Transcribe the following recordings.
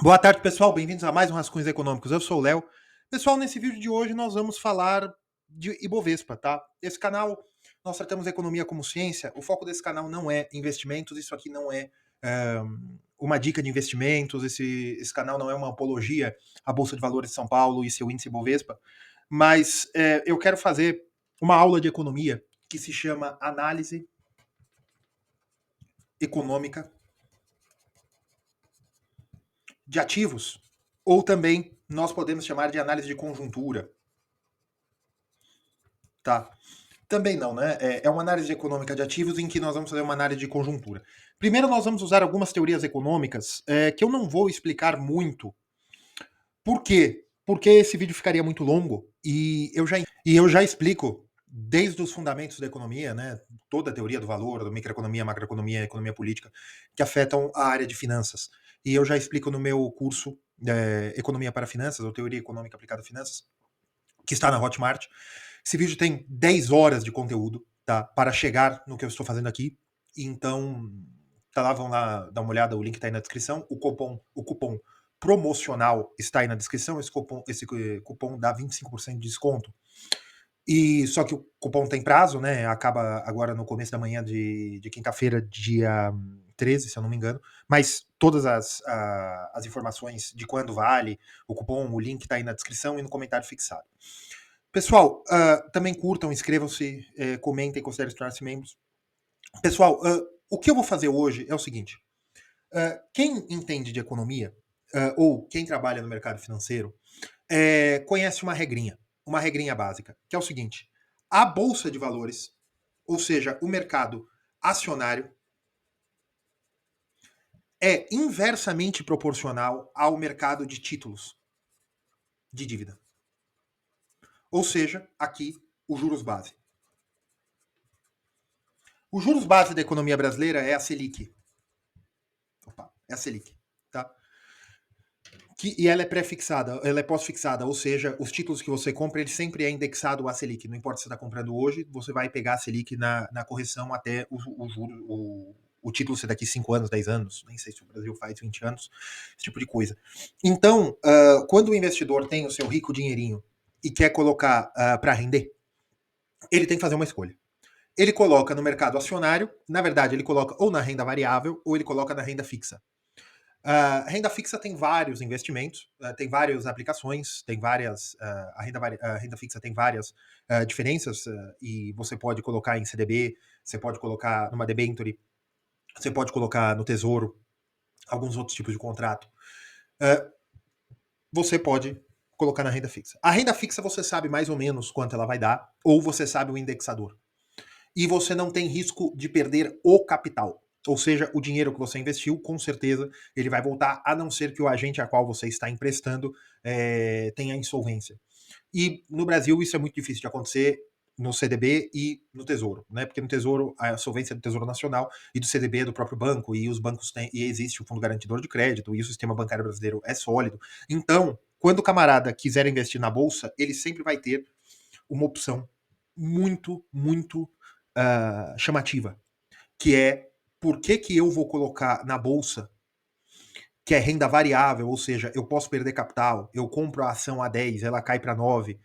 Boa tarde, pessoal. Bem-vindos a mais um Rascunhos Econômicos. Eu sou o Léo. Pessoal, nesse vídeo de hoje nós vamos falar de Ibovespa, tá? Esse canal, nós tratamos economia como ciência. O foco desse canal não é investimentos, isso aqui não é, uma dica de investimentos, esse canal não é uma apologia à Bolsa de Valores de São Paulo e seu índice Ibovespa, mas eu quero fazer uma aula de economia que se chama Análise Econômica de Ativos, ou também nós podemos chamar de análise de conjuntura, tá? Também não, né? É uma análise econômica de ativos em que nós vamos fazer uma análise de conjuntura. Primeiro, nós vamos usar algumas teorias econômicas que eu não vou explicar muito. Por quê? Porque esse vídeo ficaria muito longo e eu já explico desde os fundamentos da economia, né? Toda a teoria do valor, da microeconomia, macroeconomia, economia política, que afetam a área de finanças. E eu já explico no meu curso Economia para Finanças, ou Teoria Econômica Aplicada a Finanças, que está na Hotmart. Esse vídeo tem 10 horas de conteúdo, tá? Para chegar no que eu estou fazendo aqui. Então, tá lá, vão lá dar uma olhada, o link está aí na descrição. O cupom promocional está aí na descrição. Esse cupom dá 25% de desconto. E só que o cupom tem prazo, né? Acaba agora no começo da manhã de quinta-feira, dia 13, se eu não me engano. Mas todas as informações de quando vale, o cupom, o link está aí na descrição e no comentário fixado. Pessoal, também curtam, inscrevam-se, comentem, considerem se tornar-se membros. Pessoal, o que eu vou fazer hoje é o seguinte: quem entende de economia, ou quem trabalha no mercado financeiro, conhece uma regrinha básica, que é o seguinte: a bolsa de valores, ou seja, o mercado acionário, é inversamente proporcional ao mercado de títulos de dívida. Ou seja, aqui, os juros base. Os juros base da economia brasileira é a Selic. É a Selic, tá? E ela é pré-fixada, ela é pós-fixada, ou seja, os títulos que você compra, ele sempre é indexado à Selic. Não importa se você está comprando hoje, você vai pegar a Selic na correção até o título ser daqui 5 anos, 10 anos, nem sei se o Brasil faz 20 anos, esse tipo de coisa. Então, quando o investidor tem o seu rico dinheirinho e quer colocar para render, ele tem que fazer uma escolha. Ele coloca no mercado acionário, na verdade, ele coloca ou na renda variável ou ele coloca na renda fixa. Renda fixa tem vários investimentos, tem várias aplicações, tem várias. A renda fixa tem várias diferenças, e você pode colocar em CDB, você pode colocar numa debenture, você pode colocar no Tesouro, alguns outros tipos de contrato. Você pode colocar na renda fixa. A renda fixa você sabe mais ou menos quanto ela vai dar, ou você sabe o indexador. E você não tem risco de perder o capital. Ou seja, o dinheiro que você investiu, com certeza, ele vai voltar, a não ser que o agente a qual você está emprestando tenha insolvência. E no Brasil isso é muito difícil de acontecer no CDB e no Tesouro, né? Porque no Tesouro, a solvência é do Tesouro Nacional e do CDB é do próprio banco, e os bancos têm, e existe o Fundo Garantidor de Crédito, e o sistema bancário brasileiro é sólido. Então, quando o camarada quiser investir na Bolsa, ele sempre vai ter uma opção muito, muito chamativa, que é por que eu vou colocar na bolsa, que é renda variável, ou seja, eu posso perder capital, eu compro a ação a 10, ela cai para 9,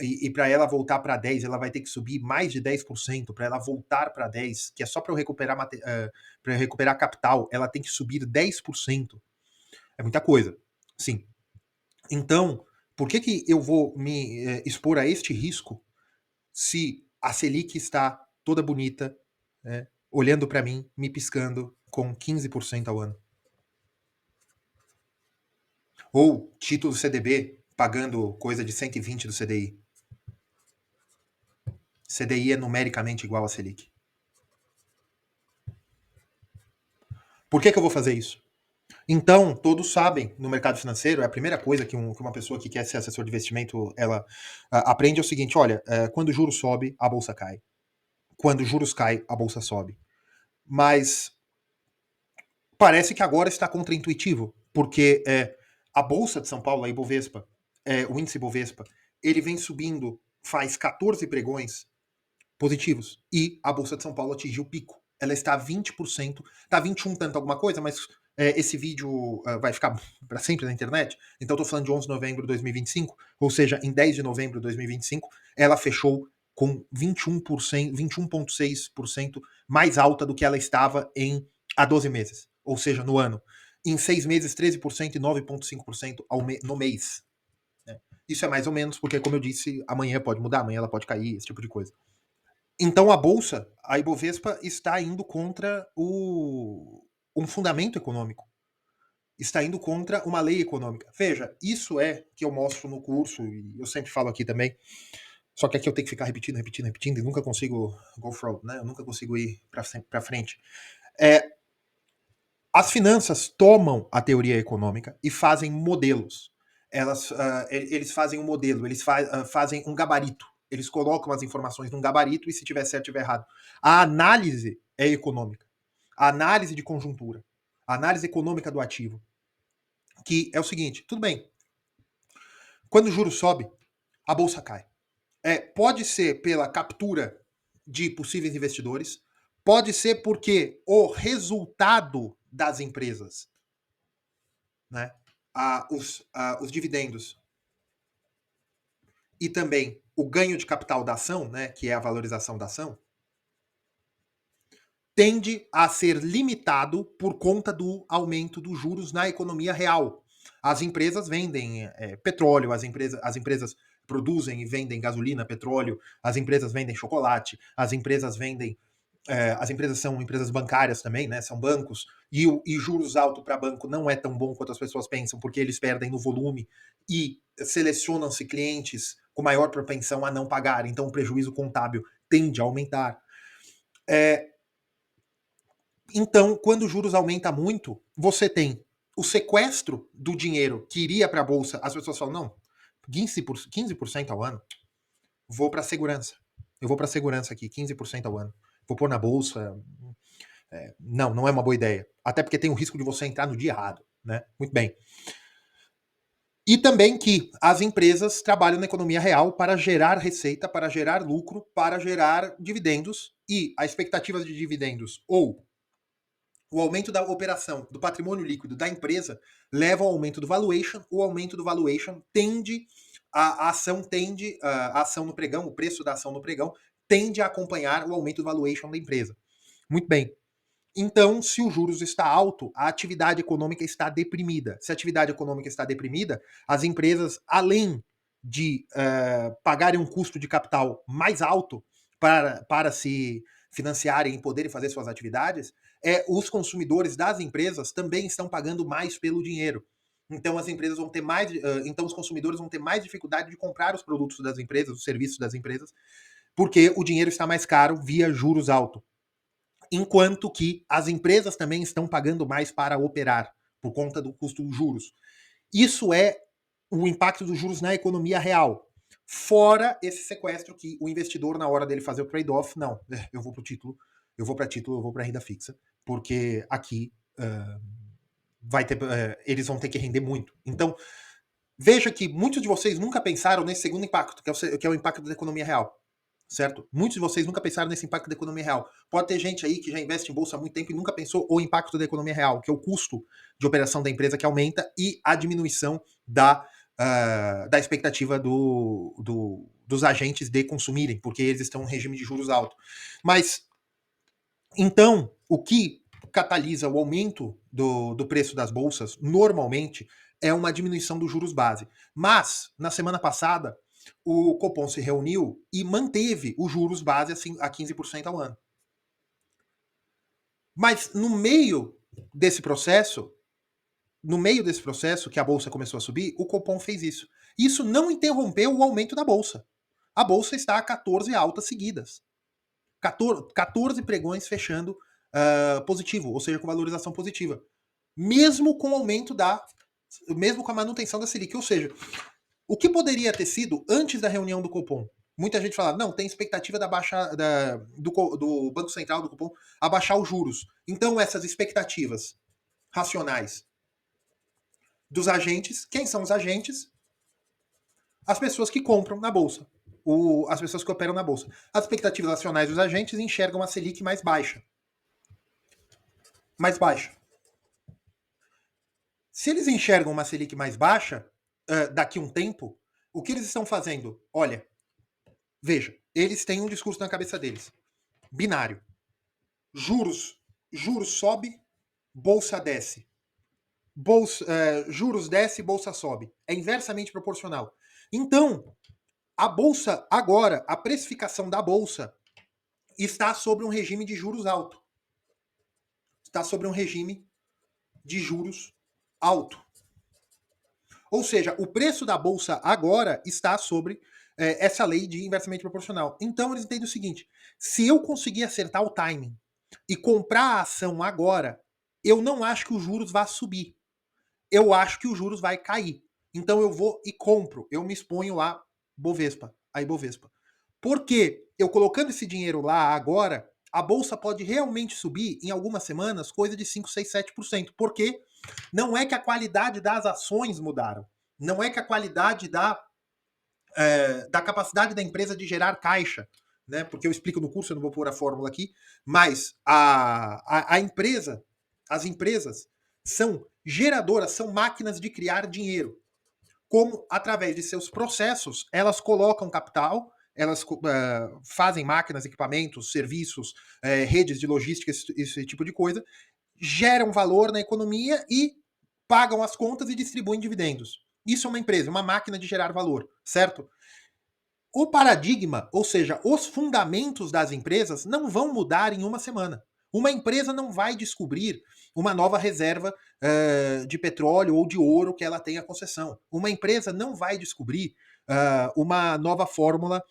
e para ela voltar para 10, ela vai ter que subir mais de 10%, para ela voltar para 10, que é só para eu recuperar, para recuperar capital, ela tem que subir 10%. É muita coisa, sim. Então, por que eu vou me expor a este risco se a Selic está toda bonita, né, olhando para mim, me piscando com 15% ao ano? Ou título CDB pagando coisa de 120 do CDI. CDI é numericamente igual a Selic. Por que eu vou fazer isso? Então, todos sabem, no mercado financeiro, é a primeira coisa que uma pessoa que quer ser assessor de investimento, ela aprende é o seguinte: olha, quando o juros sobe, a bolsa cai. Quando os juros cai, a bolsa sobe. Mas parece que agora está contraintuitivo, porque a Bolsa de São Paulo, a Ibovespa, o índice Ibovespa, ele vem subindo faz 14 pregões positivos, e a Bolsa de São Paulo atingiu o pico. Ela está a 20%, está 21 tanto alguma coisa, mas esse vídeo vai ficar para sempre na internet, então estou falando de 11 de novembro de 2025, ou seja, em 10 de novembro de 2025, ela fechou com 21%, 21,6% mais alta do que ela estava há 12 meses, ou seja, no ano. Em 6 meses, 13% e 9,5% no mês. Né? Isso é mais ou menos, porque, como eu disse, amanhã pode mudar, amanhã ela pode cair, esse tipo de coisa. Então a Bolsa, a Ibovespa, está indo contra um fundamento econômico. Está indo contra uma lei econômica. Veja, isso é que eu mostro no curso, e eu sempre falo aqui também, só que aqui eu tenho que ficar repetindo, e nunca consigo go forward, né? Eu nunca consigo ir para frente. As finanças tomam a teoria econômica e fazem modelos. Eles fazem um modelo, eles fazem um gabarito. Eles colocam as informações num gabarito e se tiver certo, tiver errado. A análise é econômica. A análise de conjuntura. A análise econômica do ativo. Que é o seguinte, tudo bem. Quando o juro sobe, a bolsa cai. Pode ser pela captura de possíveis investidores, pode ser porque o resultado das empresas, né, os dividendos e também o ganho de capital da ação, né, que é a valorização da ação, tende a ser limitado por conta do aumento dos juros na economia real. As empresas vendem petróleo, as empresas produzem e vendem gasolina, petróleo, as empresas vendem chocolate, as empresas vendem. As empresas são empresas bancárias também, né? São bancos, e juros altos para banco não é tão bom quanto as pessoas pensam, porque eles perdem no volume e selecionam-se clientes com maior propensão a não pagar, então o prejuízo contábil tende a aumentar. Então, quando os juros aumenta muito, você tem o sequestro do dinheiro que iria para a bolsa. As pessoas falam, não, 15% ao ano, vou para a segurança. Eu vou para a segurança aqui, 15% ao ano. Vou pôr na bolsa. Não é uma boa ideia. Até porque tem o risco de você entrar no dia errado. Né? Muito bem. E também que as empresas trabalham na economia real para gerar receita, para gerar lucro, para gerar dividendos. E a expectativa de dividendos ou o aumento da operação, do patrimônio líquido da empresa, leva ao aumento do valuation. O aumento do valuation tende, a ação no pregão, o preço da ação no pregão, tende a acompanhar o aumento do valuation da empresa. Muito bem. Então, se o juros está alto, a atividade econômica está deprimida. Se a atividade econômica está deprimida, as empresas, além de pagarem um custo de capital mais alto para se financiarem e poderem fazer suas atividades, os consumidores das empresas também estão pagando mais pelo dinheiro. Então as empresas vão ter mais, então os consumidores vão ter mais dificuldade de comprar os produtos das empresas, os serviços das empresas, porque o dinheiro está mais caro via juros altos. Enquanto que as empresas também estão pagando mais para operar, por conta do custo dos juros. Isso é o impacto dos juros na economia real. Fora esse sequestro que o investidor, na hora dele fazer o trade-off, não, eu vou para o título, eu vou para renda fixa, porque aqui eles vão ter que render muito. Então, veja que muitos de vocês nunca pensaram nesse segundo impacto, que é o impacto da economia real. Certo? Muitos de vocês nunca pensaram nesse impacto da economia real. Pode ter gente aí que já investe em bolsa há muito tempo e nunca pensou o impacto da economia real, que é o custo de operação da empresa que aumenta e a diminuição da expectativa dos agentes de consumirem, porque eles estão em regime de juros alto. Mas, então, o que catalisa o aumento do preço das bolsas, normalmente, é uma diminuição dos juros base. Mas, na semana passada, o Copom se reuniu e manteve os juros base assim, a 15% ao ano. Mas no meio desse processo que a bolsa começou a subir, o Copom fez isso. Isso não interrompeu o aumento da bolsa. A bolsa está a 14 altas seguidas. 14 pregões fechando positivo, ou seja, com valorização positiva. Mesmo com o aumento mesmo com a manutenção da Selic. Ou seja, o que poderia ter sido antes da reunião do Copom? Muita gente fala, não, tem expectativa do Banco Central, do Copom, abaixar os juros. Então, essas expectativas racionais dos agentes, quem são os agentes? As pessoas que compram na Bolsa. As pessoas que operam na Bolsa. As expectativas racionais dos agentes enxergam a Selic mais baixa. Mais baixa. Se eles enxergam uma Selic mais baixa, daqui a um tempo, o que eles estão fazendo? Olha, veja, eles têm um discurso na cabeça deles. Binário. Juros, juros sobe, bolsa desce. Juros desce, bolsa sobe. É inversamente proporcional. Então, a bolsa agora, a precificação da bolsa está sobre um regime de juros alto. Está sobre um regime de juros alto. Ou seja, o preço da bolsa agora está sobre essa lei de inversamente proporcional. Então eles entendem o seguinte: se eu conseguir acertar o timing e comprar a ação agora, eu não acho que os juros vá subir. Eu acho que os juros vai cair. Então eu vou e compro. Eu me exponho a Bovespa, a Ibovespa. Porque eu colocando esse dinheiro lá agora, a bolsa pode realmente subir em algumas semanas, coisa de 5, 6, 7%. Porque não é que a qualidade das ações mudaram. Não é que a qualidade da capacidade da empresa de gerar caixa, né? Porque eu explico no curso, eu não vou pôr a fórmula aqui, mas a empresa, as empresas são geradoras, são máquinas de criar dinheiro. Como, através de seus processos, elas colocam capital, elas fazem máquinas, equipamentos, serviços, redes de logística, esse tipo de coisa, geram valor na economia e pagam as contas e distribuem dividendos. Isso é uma empresa, uma máquina de gerar valor, certo? O paradigma, ou seja, os fundamentos das empresas, não vão mudar em uma semana. Uma empresa não vai descobrir uma nova reserva de petróleo ou de ouro que ela tenha concessão. Uma empresa não vai descobrir uma nova fórmula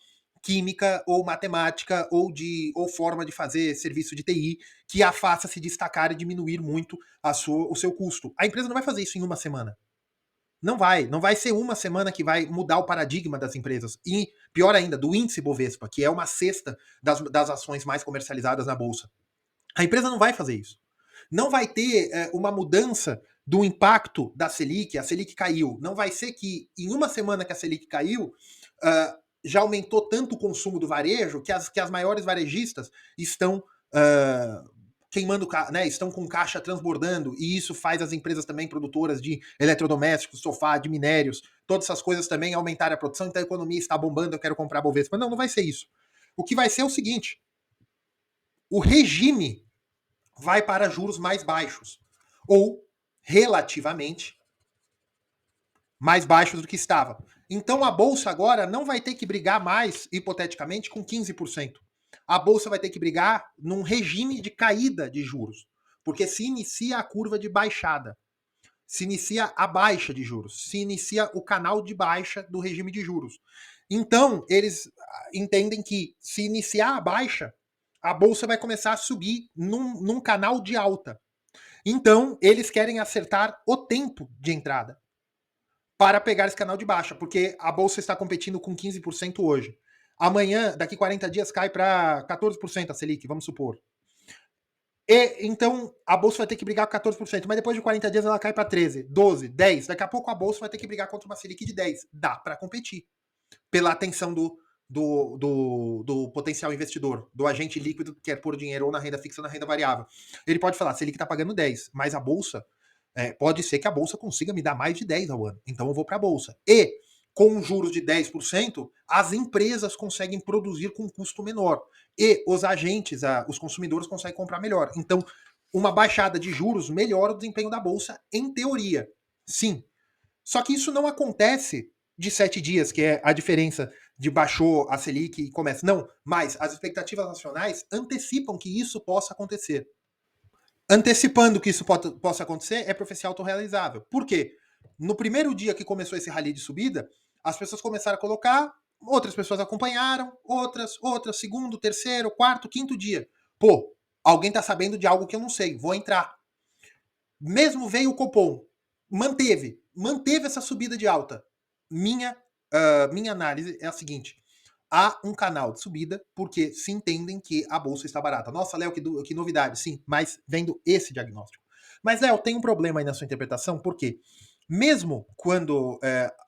química ou matemática ou forma de fazer serviço de TI que a faça se destacar e diminuir muito o seu custo. A empresa não vai fazer isso em uma semana. Não vai ser uma semana que vai mudar o paradigma das empresas. E, pior ainda, do índice Bovespa, que é uma cesta das ações mais comercializadas na Bolsa. A empresa não vai fazer isso. Não vai ter uma mudança do impacto da Selic, a Selic caiu. Não vai ser que, em uma semana que a Selic caiu, já aumentou tanto o consumo do varejo que as maiores varejistas estão queimando, né, estão com caixa transbordando, e isso faz as empresas também produtoras de eletrodomésticos, sofá, de minérios, todas essas coisas também aumentarem a produção, então a economia está bombando, eu quero comprar a Bovespa. Não, não vai ser isso. O que vai ser é o seguinte: o regime vai para juros mais baixos, ou relativamente mais baixos do que estava. Então a bolsa agora não vai ter que brigar mais, hipoteticamente, com 15%. A bolsa vai ter que brigar num regime de caída de juros, porque se inicia a curva de baixada, se inicia a baixa de juros, se inicia o canal de baixa do regime de juros. Então, eles entendem que se iniciar a baixa, a bolsa vai começar a subir num canal de alta. Então, eles querem acertar o tempo de entrada para pegar esse canal de baixa, porque a bolsa está competindo com 15% hoje. Amanhã, daqui 40 dias, cai para 14% a Selic, vamos supor. E então a bolsa vai ter que brigar com 14%, mas depois de 40 dias ela cai para 13, 12, 10. Daqui a pouco a bolsa vai ter que brigar contra uma Selic de 10. Dá para competir pela atenção do potencial investidor, do agente líquido que quer pôr dinheiro ou na renda fixa ou na renda variável. Ele pode falar, Selic está pagando 10, mas a bolsa pode ser que a bolsa consiga me dar mais de 10 ao ano. Então eu vou para a bolsa. E com juros de 10%, as empresas conseguem produzir com um custo menor. E os agentes, os consumidores conseguem comprar melhor. Então, uma baixada de juros melhora o desempenho da bolsa, em teoria. Sim. Só que isso não acontece de 7 dias, que é a diferença de baixou a Selic e começa. Não, mas as expectativas nacionais antecipam que isso possa acontecer. Antecipando que isso possa acontecer é profecia autorrealizável. Por quê? No primeiro dia que começou esse rally de subida, as pessoas começaram a colocar, outras pessoas acompanharam, outras, segundo, terceiro, quarto, quinto dia. Pô, alguém tá sabendo de algo que eu não sei, vou entrar. Mesmo veio o Copom, manteve essa subida de alta. Minha análise é a seguinte: há um canal de subida porque se entendem que a bolsa está barata. Nossa, Léo, que novidade. Sim, mas vendo esse diagnóstico. Mas, Léo, tem um problema aí na sua interpretação, porque mesmo quando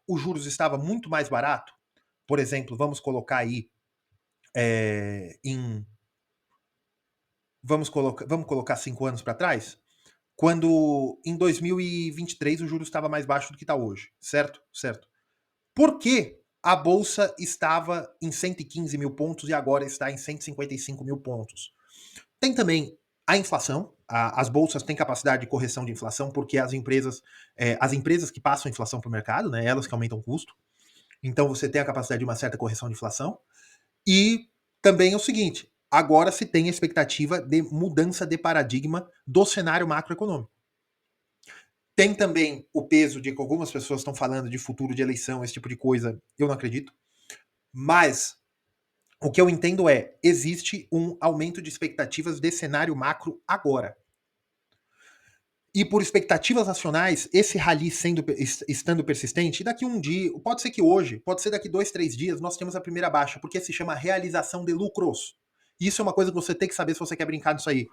os juros estava muito mais barato, por exemplo, vamos colocar aí vamos colocar 5 anos para trás, quando em 2023 o juros estava mais baixo do que está hoje, certo? Certo. Por que a Bolsa estava em 115 mil pontos e agora está em 155 mil pontos? Tem também a inflação. As bolsas têm capacidade de correção de inflação porque as empresas que passam inflação para o mercado, né, elas que aumentam o custo. Então você tem a capacidade de uma certa correção de inflação. E também é o seguinte: agora se tem a expectativa de mudança de paradigma do cenário macroeconômico. Tem também o peso de que algumas pessoas estão falando de futuro de eleição, esse tipo de coisa. Eu não acredito. Mas o que eu entendo é, existe um aumento de expectativas de cenário macro agora. E por expectativas nacionais, esse rally estando persistente, daqui um dia, pode ser que hoje, pode ser daqui 2, 3 dias, nós temos a primeira baixa, porque se chama realização de lucros. Isso é uma coisa que você tem que saber se você quer brincar nisso aí.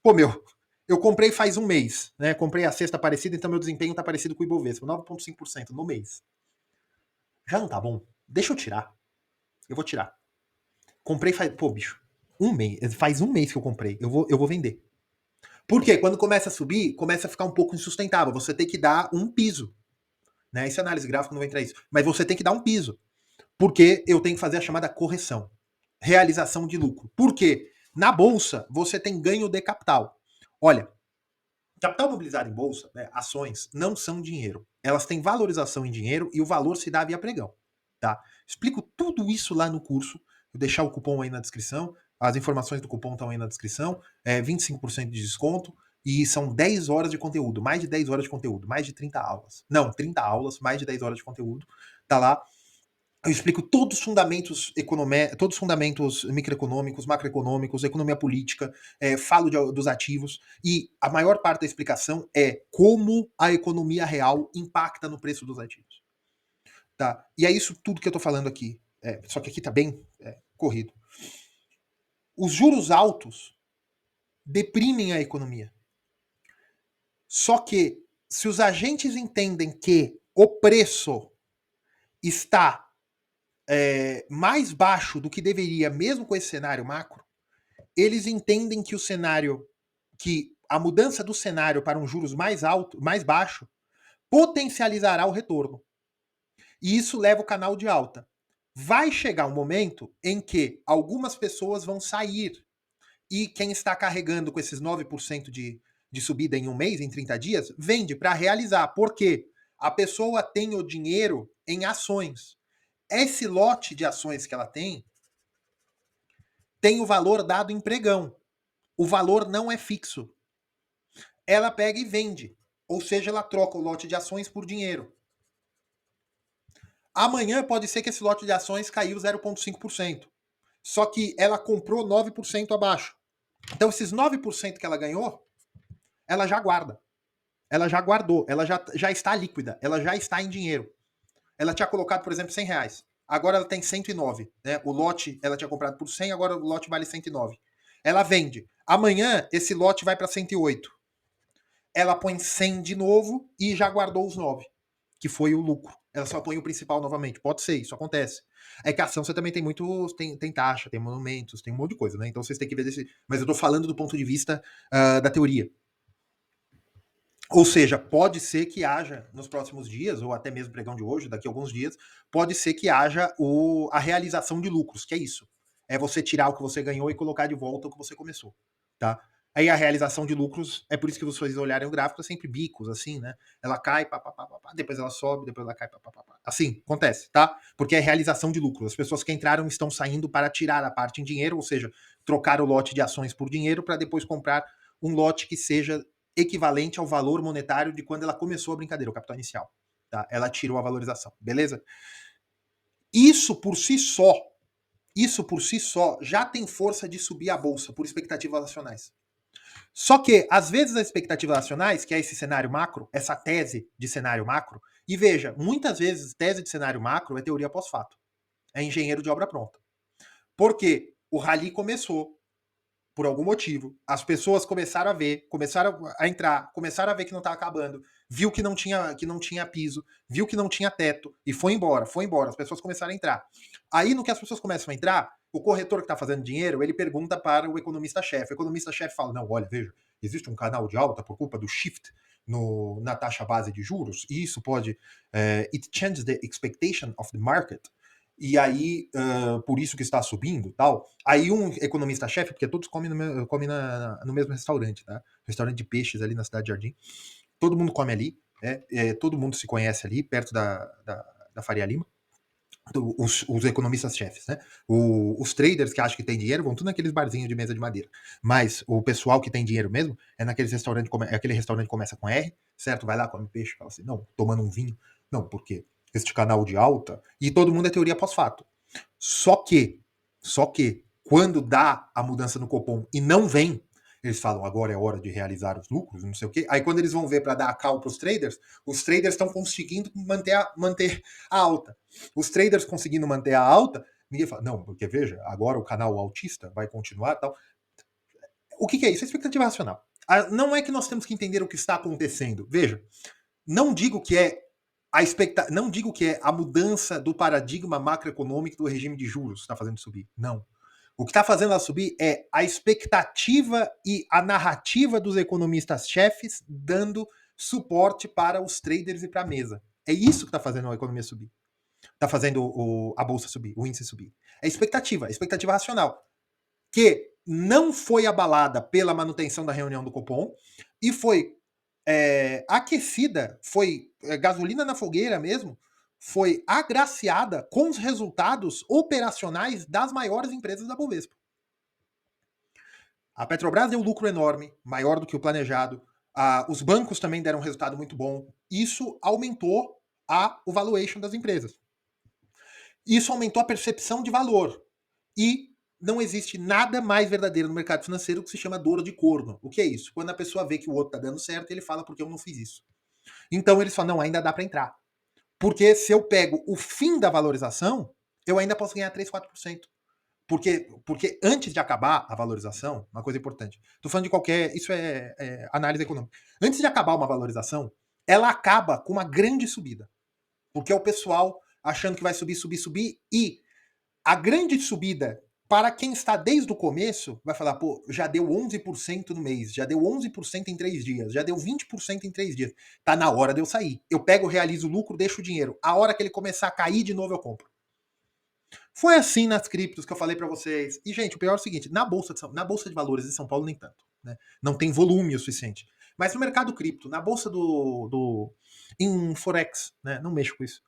Pô, meu, eu comprei faz um mês, né? Comprei a cesta parecida, então meu desempenho tá parecido com o Ibovespa, 9,5% no mês. Já não tá bom? Deixa eu tirar. Eu vou tirar. Comprei faz. Pô, bicho, um mês. Faz um mês que eu comprei. Eu vou vender. Por quê? Quando começa a subir, começa a ficar um pouco insustentável. Você tem que dar um piso. Né? Essa análise gráfica não vai entrar isso. Mas você tem que dar um piso. Porque eu tenho que fazer a chamada correção. Realização de lucro. Por quê? Na bolsa, você tem ganho de capital. Olha, capital mobilizado em bolsa, né, ações, não são dinheiro. Elas têm valorização em dinheiro e o valor se dá via pregão. Tá? Explico tudo isso lá no curso. Vou deixar o cupom aí na descrição. As informações do cupom estão aí na descrição. 25% de desconto. E são 10 horas de conteúdo. Mais de 10 horas de conteúdo. Mais de 30 aulas. Não, 30 aulas, mais de 10 horas de conteúdo. Tá lá. Eu explico todos os fundamentos todos os fundamentos microeconômicos, macroeconômicos, economia política, falo dos ativos, e a maior parte da explicação é como a economia real impacta no preço dos ativos. Tá? E é isso tudo que eu tô falando aqui. Só que aqui tá bem corrido. Os juros altos deprimem a economia. Só que se os agentes entendem que o preço está mais baixo do que deveria, mesmo com esse cenário macro, eles entendem que que a mudança do cenário para um juros mais alto, mais baixo, potencializará o retorno. E isso leva o canal de alta. Vai chegar um momento em que algumas pessoas vão sair e quem está carregando com esses 9% de subida em um mês, em 30 dias, vende para realizar. Por quê? A pessoa tem o dinheiro em ações. Esse lote de ações que ela tem o valor dado em pregão. O valor não é fixo. Ela pega e vende. Ou seja, ela troca o lote de ações por dinheiro. Amanhã pode ser que esse lote de ações caiu 0,5%. Só que ela comprou 9% abaixo. Então, esses 9% que ela ganhou, ela já guarda. Ela já guardou. Ela já está líquida. Ela já está em dinheiro. Ela tinha colocado, por exemplo, R$ 100. Agora ela tem 109. Né? O lote ela tinha comprado por 100, agora o lote vale 109. Ela vende. Amanhã esse lote vai para 108. Ela põe 100 de novo e já guardou os 9, que foi o lucro. Ela só põe o principal novamente. Pode ser, isso acontece. É que a ação você também tem muitos. Tem taxa, tem monumentos, tem um monte de coisa, né? Então vocês têm que ver desse. Mas eu tô falando do ponto de vista da teoria. Ou seja, pode ser que haja nos próximos dias, ou até mesmo pregão de hoje, daqui a alguns dias, pode ser que haja a realização de lucros, que é isso. É você tirar o que você ganhou e colocar de volta o que você começou. Tá? Aí a realização de lucros, é por isso que vocês olharem o gráfico, é sempre bicos, assim, né? Ela cai, pá, pá, pá, pá, pá, depois ela sobe, depois ela cai, pá, pá, pá, pá. Assim, acontece, tá? Porque é realização de lucros. As pessoas que entraram estão saindo para tirar a parte em dinheiro, ou seja, trocar o lote de ações por dinheiro para depois comprar um lote que seja equivalente ao valor monetário de quando ela começou a brincadeira, o capital inicial. Tá? Ela tirou a valorização, beleza? Isso por si só, já tem força de subir a bolsa por expectativas nacionais. Só que, às vezes, as expectativas nacionais, que é esse cenário macro, essa tese de cenário macro, e veja, muitas vezes tese de cenário macro é teoria pós-fato. É engenheiro de obra pronta. Porque o rally começou, por algum motivo, as pessoas começaram a ver, começaram a entrar, começaram a ver que não está acabando, viu que não tinha piso, viu que não tinha teto e foi embora, as pessoas começaram a entrar. Aí no que as pessoas começam a entrar, o corretor que está fazendo dinheiro, ele pergunta para o economista-chefe. O economista-chefe fala, não, olha, veja, existe um canal de alta por culpa do shift na taxa base de juros, e isso pode, it changes the expectation of the market, e aí, por isso que está subindo, tal. Aí um economista-chefe, porque todos comem no mesmo restaurante, tá? Restaurante de peixes ali na Cidade de Jardim. Todo mundo come ali, todo mundo se conhece ali, perto da Faria Lima. Os economistas-chefes, né? Os traders que acham que tem dinheiro vão tudo naqueles barzinhos de mesa de madeira. Mas o pessoal que tem dinheiro mesmo é naqueles restaurantes, aquele restaurante que começa com R, certo? Vai lá, come peixe, fala assim, não, tomando um vinho. Não, porque este canal de alta, e todo mundo é teoria pós-fato. Só que, quando dá a mudança no Copom e não vem, eles falam agora é hora de realizar os lucros, não sei o quê. Aí quando eles vão ver para dar a cal para os traders estão conseguindo manter a alta. Os traders conseguindo manter a alta, ninguém fala, não, porque veja, agora o canal altista vai continuar tal. O que é isso? É expectativa racional. Não é que nós temos que entender o que está acontecendo. Veja, não digo que é não digo que é a mudança do paradigma macroeconômico do regime de juros que está fazendo subir. Não. O que está fazendo ela subir é a expectativa e a narrativa dos economistas-chefes dando suporte para os traders e para a mesa. É isso que está fazendo a economia subir. Está fazendo a bolsa subir, o índice subir. É a expectativa racional, que não foi abalada pela manutenção da reunião do Copom e foi aquecida, foi gasolina na fogueira mesmo, foi agraciada com os resultados operacionais das maiores empresas da Bovespa. A Petrobras deu um lucro enorme, maior do que o planejado. Os bancos também deram um resultado muito bom. Isso aumentou o valuation das empresas. Isso aumentou a percepção de valor. E não existe nada mais verdadeiro no mercado financeiro que se chama dor de corno. O que é isso? Quando a pessoa vê que o outro está dando certo, ele fala porque eu não fiz isso. Então eles falam, não, ainda dá para entrar. Porque se eu pego o fim da valorização, eu ainda posso ganhar 3, 4%. Porque antes de acabar a valorização, uma coisa importante, estou falando de qualquer. Isso é análise econômica. Antes de acabar uma valorização, ela acaba com uma grande subida. Porque é o pessoal achando que vai subir, subir, subir. E a grande subida, para quem está desde o começo, vai falar, pô, já deu 11% no mês, já deu 11% em 3 dias, já deu 20% em 3 dias. Tá na hora de eu sair. Eu pego, realizo o lucro, deixo o dinheiro. A hora que ele começar a cair de novo, eu compro. Foi assim nas criptos que eu falei para vocês. E, gente, o pior é o seguinte: na bolsa de valores de São Paulo, nem tanto. Né? Não tem volume o suficiente. Mas no mercado cripto, na bolsa em Forex, né? Não mexo com isso.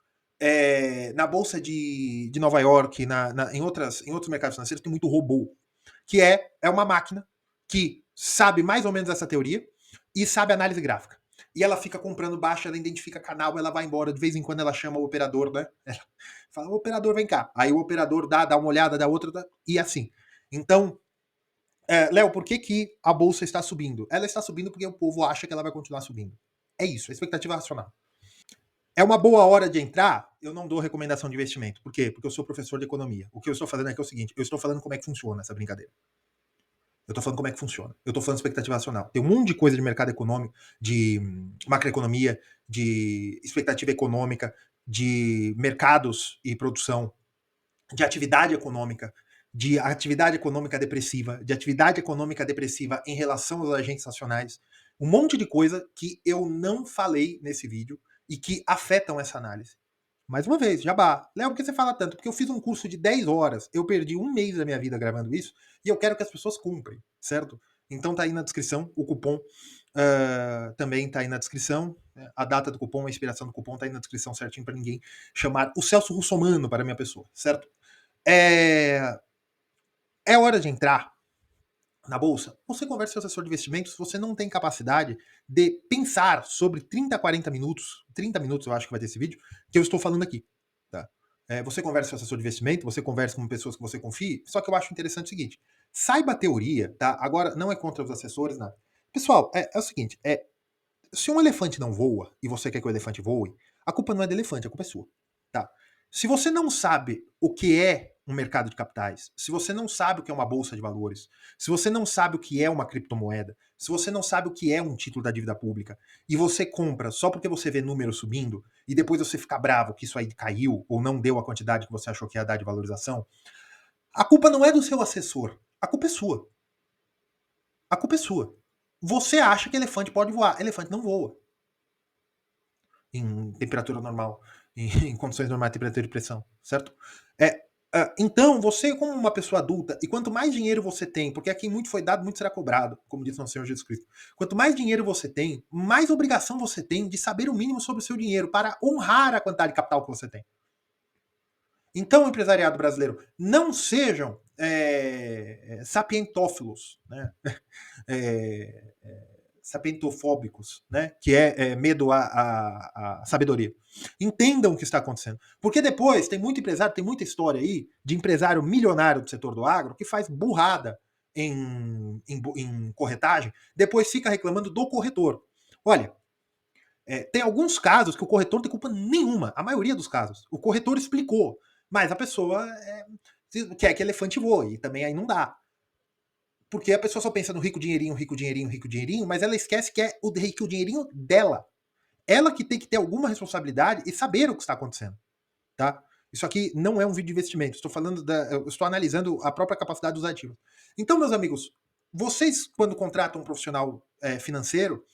Na bolsa de Nova York, em outros mercados financeiros, tem muito robô. Que é uma máquina que sabe mais ou menos essa teoria e sabe análise gráfica. E ela fica comprando baixo, ela identifica canal, ela vai embora. De vez em quando ela chama o operador, né? Ela fala, o operador vem cá. Aí o operador dá uma olhada, dá outra, e assim. Então, Léo, por que a bolsa está subindo? Ela está subindo porque o povo acha que ela vai continuar subindo. É isso, é expectativa racional. É uma boa hora de entrar? Eu não dou recomendação de investimento. Por quê? Porque eu sou professor de economia. O que eu estou fazendo aqui é o seguinte, eu estou falando como é que funciona essa brincadeira. Eu estou falando como é que funciona. Eu estou falando expectativa racional. Tem um monte de coisa de mercado econômico, de macroeconomia, de expectativa econômica, de mercados e produção, de atividade econômica depressiva, de atividade econômica depressiva em relação aos agentes nacionais. Um monte de coisa que eu não falei nesse vídeo e que afetam essa análise. Mais uma vez, jabá. Léo, por que você fala tanto? Porque eu fiz um curso de 10 horas, eu perdi um mês da minha vida gravando isso, e eu quero que as pessoas cumprem, certo? Então tá aí na descrição, o cupom também tá aí na descrição, a data do cupom, a inspiração do cupom tá aí na descrição certinho para ninguém chamar o Celso Russomano para a minha pessoa, certo? É hora de entrar na bolsa? Você conversa com seu assessor de investimentos, você não tem capacidade de pensar sobre 30 minutos eu acho que vai ter esse vídeo, que eu estou falando aqui. Tá? Você conversa com assessor de investimento, você conversa com pessoas que você confie, só que eu acho interessante o seguinte, saiba a teoria, tá? Agora, não é contra os assessores, nada. Pessoal, é o seguinte, se um elefante não voa e você quer que o elefante voe, a culpa não é do elefante, a culpa é sua. Tá? Se você não sabe o que é um mercado de capitais, se você não sabe o que é uma bolsa de valores, se você não sabe o que é uma criptomoeda, se você não sabe o que é um título da dívida pública, e você compra só porque você vê números subindo, e depois você fica bravo que isso aí caiu, ou não deu a quantidade que você achou que ia dar de valorização, a culpa não é do seu assessor, a culpa é sua. A culpa é sua. Você acha que elefante pode voar, elefante não voa. Em temperatura normal, em condições normais de temperatura e pressão, certo? Então, você como uma pessoa adulta, e quanto mais dinheiro você tem, porque aqui muito foi dado, muito será cobrado, como diz nosso Senhor Jesus Cristo. Quanto mais dinheiro você tem, mais obrigação você tem de saber o mínimo sobre o seu dinheiro para honrar a quantidade de capital que você tem. Então, empresariado brasileiro, não sejam sapientófilos, né? Sapientofóbicos, né? Que é medo à sabedoria. Entendam o que está acontecendo. Porque depois tem muito empresário, tem muita história aí de empresário milionário do setor do agro que faz burrada em corretagem, depois fica reclamando do corretor. Olha, tem alguns casos que o corretor não tem culpa nenhuma, a maioria dos casos. O corretor explicou, mas a pessoa quer que elefante voe, e também aí não dá. Porque a pessoa só pensa no rico dinheirinho, rico dinheirinho, rico dinheirinho, mas ela esquece que é o rico dinheirinho dela. Ela que tem que ter alguma responsabilidade e saber o que está acontecendo, tá? Isso aqui não é um vídeo de investimento. Eu estou analisando a própria capacidade dos ativos. Então, meus amigos, vocês quando contratam um profissional financeiro,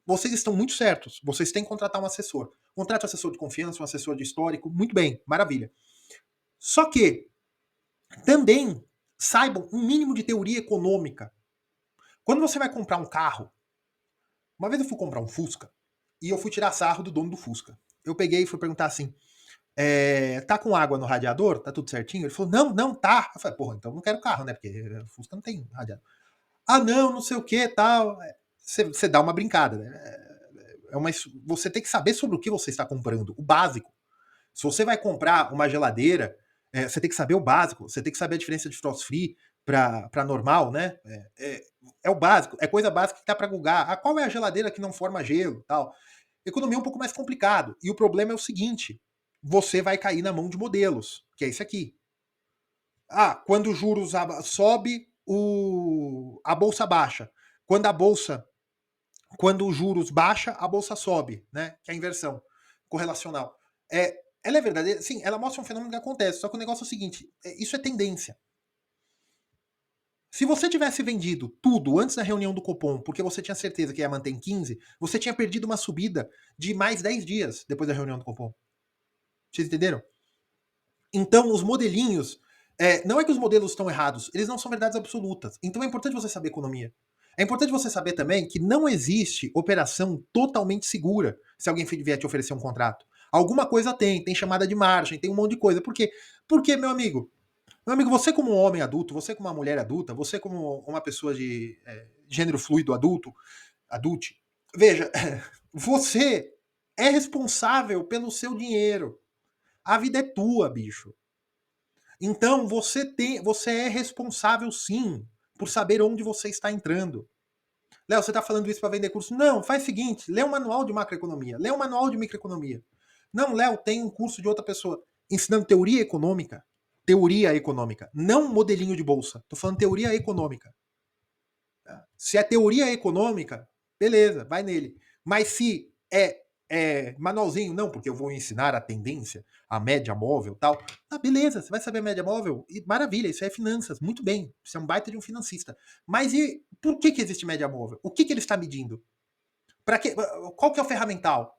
vocês estão muito certos. Vocês têm que contratar um assessor. Contrate um assessor de confiança, um assessor de histórico, muito bem, maravilha. Só que também saibam um mínimo de teoria econômica. Quando você vai comprar um carro, uma vez eu fui comprar um Fusca e eu fui tirar sarro do dono do Fusca. Eu peguei e fui perguntar assim: tá com água no radiador? Tá tudo certinho? Ele falou: não, não tá. Eu falei: porra, então não quero carro, né? Porque Fusca não tem radiador. Ah, não, não sei o que tal. Você dá uma brincada, né? Você tem que saber sobre o que você está comprando, o básico. Se você vai comprar uma geladeira, você tem que saber o básico, você tem que saber a diferença de frost free para normal, né? É o básico, é coisa básica que dá para googar. Ah, qual é a geladeira que não forma gelo, tal? Economia é um pouco mais complicado. E o problema é o seguinte: você vai cair na mão de modelos, que é esse aqui. Ah, quando os juros sobe, a bolsa baixa. Quando os juros baixa, a bolsa sobe, né? Que é a inversão correlacional. Ela é verdadeira? Sim, ela mostra um fenômeno que acontece. Só que o negócio é o seguinte: isso é tendência. Se você tivesse vendido tudo antes da reunião do Copom, porque você tinha certeza que ia manter em 15, você tinha perdido uma subida de mais 10 dias depois da reunião do Copom. Vocês entenderam? Então, os modelinhos. Não é que os modelos estão errados, eles não são verdades absolutas. Então é importante você saber economia. É importante você saber também que não existe operação totalmente segura se alguém vier te oferecer um contrato. Alguma coisa tem chamada de margem, tem um monte de coisa. Por quê? Porque, meu amigo, você como um homem adulto, você como uma mulher adulta, você como uma pessoa de gênero fluido adulte, veja, você é responsável pelo seu dinheiro. A vida é tua, bicho. Então você é responsável sim por saber onde você está entrando. Léo, você está falando isso para vender curso? Não, faz o seguinte, lê um manual de macroeconomia, lê um manual de microeconomia. Não, Léo, tem um curso de outra pessoa ensinando teoria econômica. Teoria econômica, não modelinho de bolsa. Estou falando teoria econômica. Se é teoria econômica, beleza, vai nele. Mas se manualzinho, não, porque eu vou ensinar a tendência, a média móvel tal. Ah, beleza, você vai saber a média móvel? E maravilha, isso é finanças, muito bem. Você é um baita de um financista. Mas e por que existe média móvel? O que ele está medindo? Qual que é o ferramental?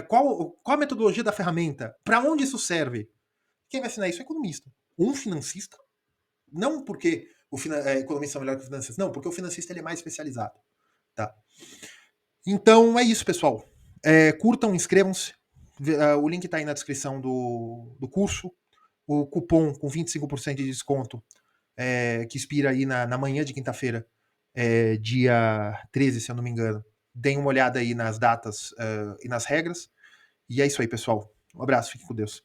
Qual a metodologia da ferramenta? Para onde isso serve? Quem vai ensinar isso é economista. Um financista. Não porque o economista é melhor que o financista, não, porque o financista ele é mais especializado. Tá? Então é isso, pessoal. Curtam, inscrevam-se. O link está aí na descrição do curso. O cupom com 25% de desconto, que expira aí na manhã de quinta-feira, dia 13, se eu não me engano. Deem uma olhada aí nas datas e nas regras. E é isso aí, pessoal. Um abraço, fiquem com Deus.